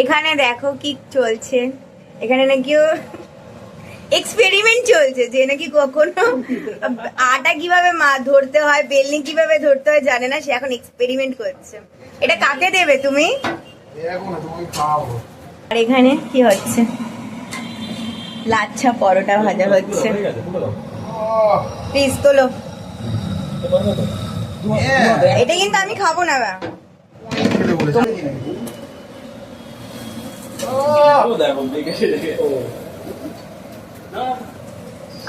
এখানে দেখো কি চলছে, এখানে নাকি এক্সপেরিমেন্ট চলছে যে নাকি কখনো আটা কিভাবে ধরতে হয়, বেলনি কিভাবে ধরতে হয় জানে না, সে এখন এক্সপেরিমেন্ট করছে। এটা কাকে দেবে তুমি? আর এখানে কি হচ্ছে, লাচ্ছা পরোটা ভাজা হচ্ছে। প্লিজ তোলো, এটা কিন্তু আমি খাবো না।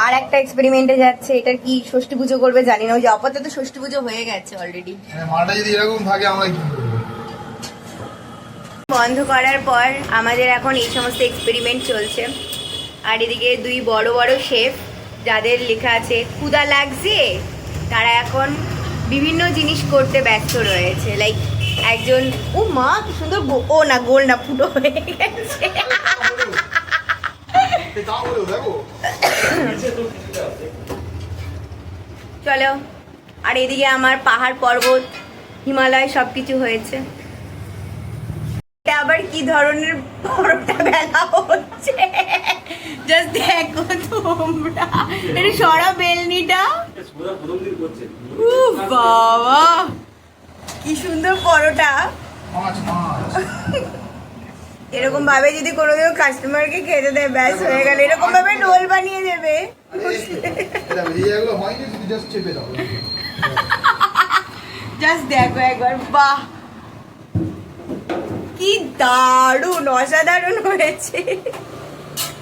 আর একটা এক্সপেরিমেন্টে যাচ্ছে, এটা কি ষষ্ঠী পুজো করবে জানি না, ওই যে আপাতত ষষ্ঠী পুজো হয়ে গেছে অলরেডি। মালটা যদি এরকম থাকে আমরা কি বন্ধ করার পর আমাদের এখন এই সমস্ত এক্সপেরিমেন্ট চলছে। আর এদিকে দুই বড় বড় শেফ যাদের লেখা আছে ক্ষুধা লাগছে, তারা এখন বিভিন্ন জিনিস করতে ব্যস্ত রয়েছে। লাইক একজন, ও মা কি সুন্দর, ও না গোল না ফুটো হয়ে গেছে। চলো, আর এদিকে আমার পাহাড় পর্বত হিমালয় সবকিছু হয়েছে। এটা আবার কি ধরনের পরোটা বেলা হচ্ছে, জাস্ট দেখো তোমরা, এটা সরা বেলনিটা, বাবা কি সুন্দর পরোটা। এরকম ভাবে যদি কোনোদিন কাস্টমারকে খেতে দেয়, ব্যাস হয়ে গেল। এরকম ভাবে রোল বানিয়ে দেবে। জাস্ট দেখো একবার, বাহ কি দারুণ, অসাধারণ হয়েছে।